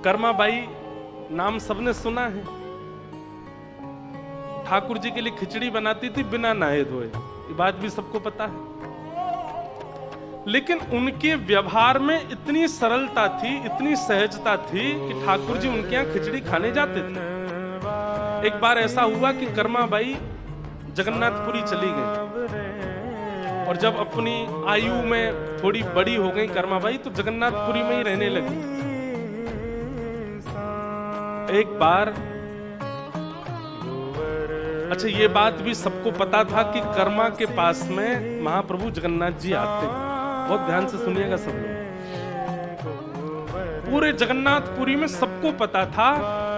कर्माबाई नाम सबने सुना है। ठाकुर जी के लिए खिचड़ी बनाती थी बिना नहाए धोए, ये बात भी सबको पता है। लेकिन उनके व्यवहार में इतनी सरलता थी, इतनी सहजता थी कि ठाकुर जी उनके यहाँ खिचड़ी खाने जाते थे। एक बार ऐसा हुआ कि कर्माबाई जगन्नाथपुरी चली गई और जब अपनी आयु में थोड़ी बड़ी हो गई कर्माबाई तो जगन्नाथपुरी में ही रहने लगी। एक बार, अच्छा ये बात भी सबको पता था कि कर्मा के पास में महाप्रभु जगन्नाथ जी आते हैं। बहुत ध्यान से सुनिएगा सब लोग। पूरे जगन्नाथपुरी में सबको पता था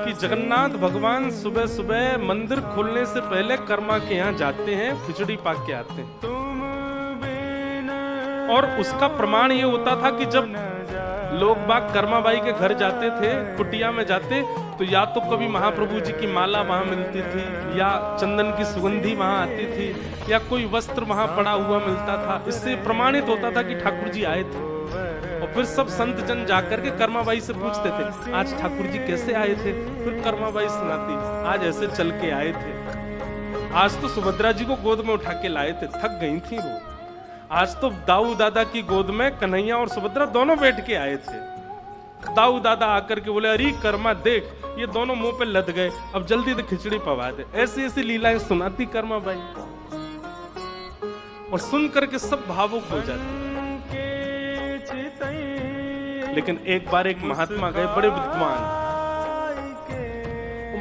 कि जगन्नाथ भगवान सुबह सुबह मंदिर खोलने से पहले कर्मा के यहाँ जाते हैं, खिचड़ी पाक के आते हैं। और उसका प्रमाण ये होता था कि जब लोग बाग कर्माबाई के घर जाते थे, कुटिया में जाते, तो या तो कभी महाप्रभु जी की माला वहां मिलती थी, या चंदन की सुगंधी वहां आती थी, या कोई वस्त्र वहां पड़ा हुआ मिलता था। इससे प्रमाणित होता था कि ठाकुर जी आए थे। और फिर सब संत जन जाकर के कर्माबाई से पूछते थे, आज ठाकुर जी कैसे आए थे? फिर कर्माबाई सुनाती, आज ऐसे चल के आए थे, आज तो सुभद्रा जी को गोद में उठा के लाए थे, थक गई थी वो। आज तो दाऊ दादा की गोद में कन्हैया और सुभद्रा दोनों बैठ के आए थे। दाऊ दादा आकर के बोले, अरे कर्मा देख, ये दोनों मुंह पे लद गए, अब जल्दी से खिचड़ी पवा दे। ऐसी ऐसी लीलाएं सुनाती कर्माबाई, और सुन करके सब भावुक हो जाते। लेकिन एक बार एक महात्मा गए, बड़े विद्वान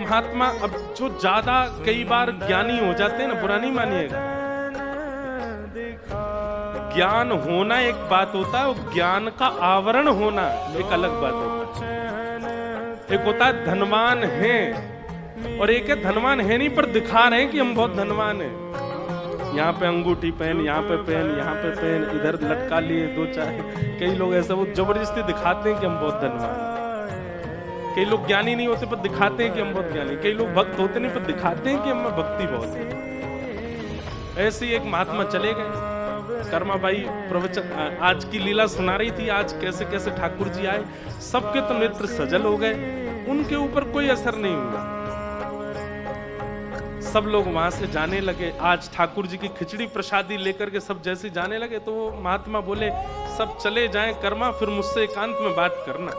महात्मा। अब जो ज्यादा कई बार ज्ञानी हो जाते हैं ना, बुरा नहीं मानिएगा, ज्ञान होना एक बात होता है, वो ज्ञान का आवरण होना एक अलग बात होता है। एक होता है धनवान हैं, और एक है धनवान है नहीं पर दिखा रहे हैं कि हम बहुत धनवान हैं। यहाँ पे अंगूठी पहन, यहाँ पे पहन, यहाँ पे पहन, इधर लटका लिए दो चार। कई लोग ऐसा वो जबरदस्ती दिखाते हैं कि हम बहुत धनवान हैं। कई लोग ज्ञानी नहीं होते पर दिखाते हैं कि हम बहुत ज्ञानी। कई लोग भक्त होते नहीं पर दिखाते हैं कि हम भक्ति बहुत है। ऐसे एक महात्मा चले गए। कर्माबाई प्रवचन आज की लीला सुना रही थी, आज कैसे कैसे ठाकुर जी आए। सबके तो नेत्र सजल हो गए, उनके ऊपर कोई असर नहीं हुआ। सब लोग वहां से जाने लगे। आज ठाकुर जी की खिचड़ी प्रसादी लेकर के सब जैसे जाने लगे, तो वो महात्मा बोले, सब चले जाएं कर्मा, फिर मुझसे एकांत में बात करना।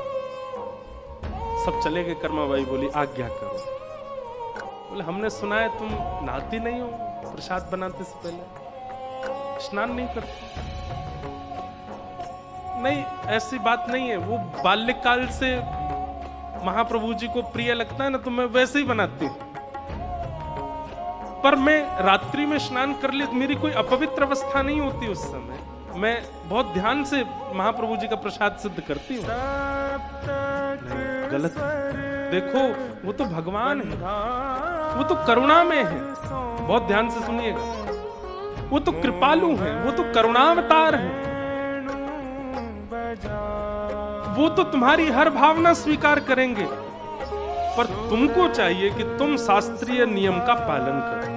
सब चले गए। कर्माबाई बोली, आज्ञा करो। बोले, हमने सुना है तुम नहाती नहीं हो, प्रसाद बनाते से पहले स्नान नहीं करते। नहीं, ऐसी बात नहीं है। वो बाल्यकाल से महाप्रभु जी को प्रिय लगता है ना, तो मैं वैसे ही बनाती हूँ। पर मैं रात्रि में स्नान कर ली, मेरी कोई अपवित्र अवस्था नहीं होती उस समय। मैं बहुत ध्यान से महाप्रभु जी का प्रसाद सिद्ध करती हूँ। गलत। देखो, वो तो भगवान है, वो तो करुणा में है। बहुत ध्यान से सुनिएगा, वो तो कृपालु हैं, वो तो करुणावतार हैं। वो तो तुम्हारी हर भावना स्वीकार करेंगे, पर तुमको चाहिए कि तुम शास्त्रीय नियम का पालन करो।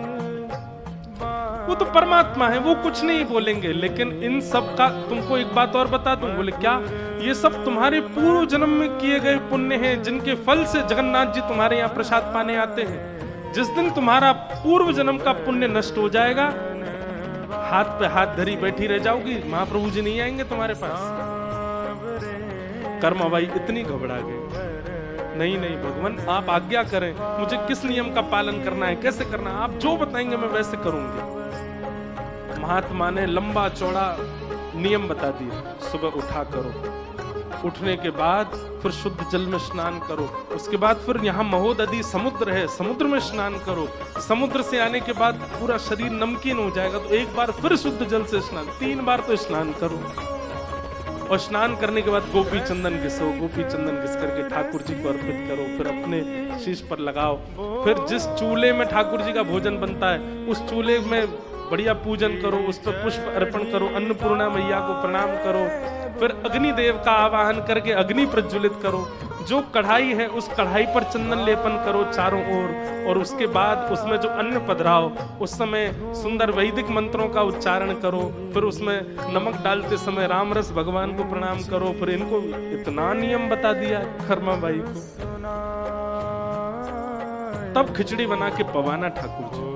वो तो परमात्मा है, वो कुछ नहीं बोलेंगे। लेकिन इन सब का तुमको एक बात और बता दूं। बोले, क्या? ये सब तुम्हारे पूर्व जन्म में किए गए पुण्य हैं, जिनके फल से जगन्नाथ जी तुम्हारे यहाँ प्रसाद पाने आते हैं। जिस दिन तुम्हारा पूर्व जन्म का पुण्य नष्ट हो जाएगा, हाथ पे हाथ धरी बैठी रह जाओगी, महाप्रभु जी नहीं आएंगे तुम्हारे पास। कर्माबाई इतनी घबरा गई। नहीं नहीं भगवान, आप आज्ञा करें, मुझे किस नियम का पालन करना है, कैसे करना है, आप जो बताएंगे मैं वैसे करूंगी। महात्मा ने लंबा चौड़ा नियम बता दिए। सुबह उठा करो, उठने के बाद फिर शुद्ध जल में स्नान करो। उसके बाद फिर यहाँ महोदधि समुद्र है, समुद्र में स्नान करो। समुद्र से आने के बाद पूरा शरीर नमकीन हो जाएगा, तो एक बार फिर शुद्ध जल से स्नान, 3 बार तो स्नान करो। और स्नान करने के बाद गोपी चंदन घिसो, गोपी चंदन घिस करके ठाकुर जी को अर्पित करो, फिर अपने शीश पर लगाओ। फिर जिस चूल्हे में ठाकुर जी का भोजन बनता है, उस चूल्हे में बढ़िया पूजन करो, उस पर पुष्प अर्पण करो, अन्नपूर्णा मैया को प्रणाम करो, फिर अग्निदेव का आवाहन करके अग्नि प्रज्वलित करो, जो कढ़ाई है उस कढ़ाई पर चंदन लेपन करो चारों ओर, और उसके बाद उसमें जो अन्न पधराओ उस समय सुंदर वैदिक मंत्रों का उच्चारण करो, फिर उसमें नमक डालते समय रामरस भगवान को प्रणाम करो। फिर इनको इतना नियम बता दिया कर्मा बाई को, तब खिचड़ी बना के पवाना ठाकुर जी।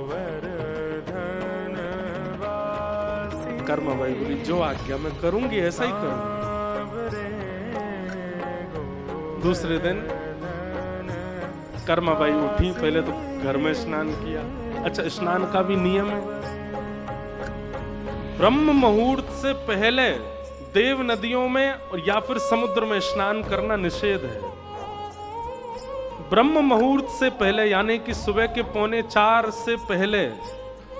कर्मा बाई बोली जो आज्ञा मैं करूंगी ऐसा ही करूंगी। दूसरे दिन कर्मा बाई उठी, पहले तो घर में स्नान किया। अच्छा, स्नान का भी नियम है, ब्रह्म मुहूर्त से पहले देव नदियों में और या फिर समुद्र में स्नान करना निषेध है। ब्रह्म मुहूर्त से पहले यानी कि सुबह के 3:45 से पहले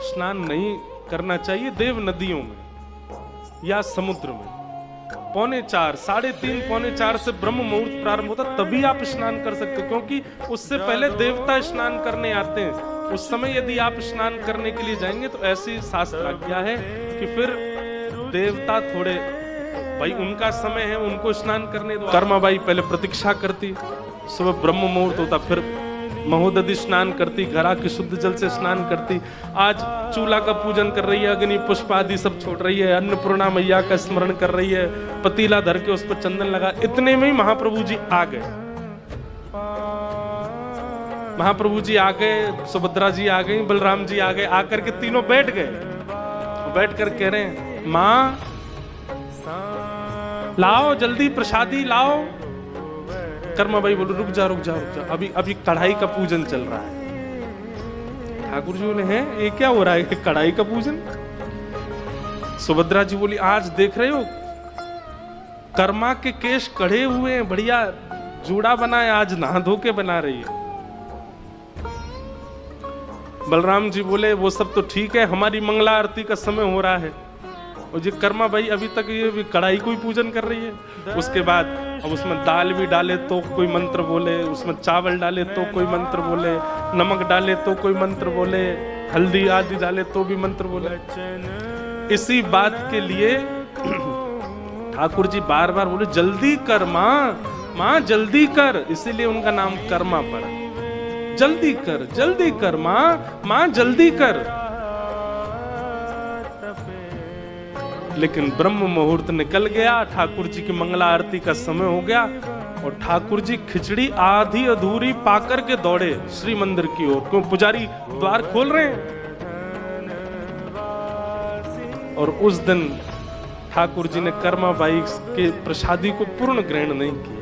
स्नान नहीं करना चाहिए देव नदियों में या समुद्र में। 3:45, 3:30, 3:45 से ब्रह्म मुहूर्त प्रारंभ होता, तभी आप स्नान कर सकते हो, क्योंकि उससे पहले देवता स्नान करने आते हैं। उस समय यदि आप स्नान करने के लिए जाएंगे तो ऐसी शास्त्र आज्ञा है कि फिर देवता थोड़े, भाई उनका समय है, उनको स्नान करने दो। कर्मा बाई पहले प्रतीक्षा करती, सुबह ब्रह्म मुहूर्त होता, फिर महोदधि स्नान करती, घड़ा के शुद्ध जल से स्नान करती। आज चूल्हा का पूजन कर रही है, अग्नि पुष्प आदि सब छोड़ रही है, अन्नपूर्णा मैया का स्मरण कर रही है, पतीला धर के उस पर चंदन लगा। इतने में ही महाप्रभु जी आ गए। महाप्रभु जी आ गए, सुभद्रा जी आ गई, बलराम जी आ गए, आकर के तीनों बैठ गए। बैठ कर कह रहे हैं, माँ लाओ जल्दी प्रसादी लाओ। कर्मा बाई बोलो रुक जा, अभी कढ़ाई का पूजन चल रहा है। ठाकुर जी बोले हैं ये क्या हो रहा है, कढ़ाई का पूजन? सुभद्रा जी बोली आज देख रहे हो कर्मा के केश कढ़े हुए हैं, बढ़िया जूड़ा बना है, आज नहा धो के बना रही है। बलराम जी बोले वो सब तो ठीक है, हमारी मंगला आरती का समय हो रहा है, और ये कर्मा बाई अभी तक ये कढ़ाई को ही पूजन कर रही है। उसके बाद अब उसमें दाल भी डाले तो कोई मंत्र बोले, उसमें चावल डाले तो कोई मंत्र बोले, नमक डाले तो कोई मंत्र बोले, हल्दी आदि डाले तो भी मंत्र बोले। इसी बात के लिए ठाकुर जी बार बार बोले जल्दी कर माँ जल्दी कर, इसीलिए उनका नाम कर्मा पड़ा। जल्दी कर माँ जल्दी कर। लेकिन ब्रह्म मुहूर्त निकल गया, ठाकुर जी की मंगला आरती का समय हो गया, और ठाकुर जी खिचड़ी आधी अधूरी पाकर के दौड़े श्री मंदिर की ओर, क्यों पुजारी द्वार खोल रहे हैं। और उस दिन ठाकुर जी ने कर्मा बाई के प्रसादी को पूर्ण ग्रहण नहीं किया।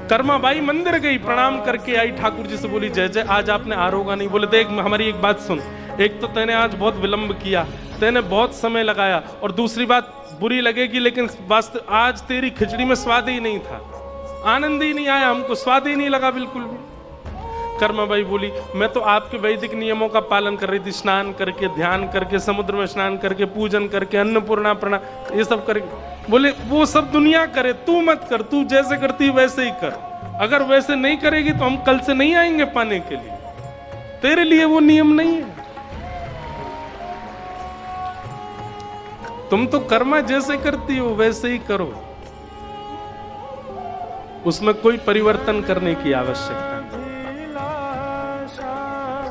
कर्मा बाई मंदिर गई, प्रणाम करके आई, ठाकुर जी से बोली जय जय, आज आपने आरोगा नहीं। बोले देख हमारी एक बात सुन, एक तो तैने आज बहुत विलंब किया, तैने बहुत समय लगाया, और दूसरी बात बुरी लगेगी लेकिन वास्तव आज तेरी खिचड़ी में स्वाद ही नहीं था, आनंद ही नहीं आया, हमको स्वाद ही नहीं लगा बिल्कुल भी। कर्मा बाई बोली मैं तो आपके वैदिक नियमों का पालन कर रही थी, स्नान करके, ध्यान करके, समुद्र में स्नान करके, पूजन करके, अन्नपूर्णा प्रणाम ये सब करके। बोले वो सब दुनिया करे, तू मत कर, तू जैसे करती वैसे ही कर, अगर वैसे नहीं करेगी तो हम कल से नहीं आएंगे पाने के लिए, तेरे लिए वो नियम नहीं है। तुम तो कर्मा जैसे करती हो वैसे ही करो, उसमें कोई परिवर्तन करने की आवश्यकता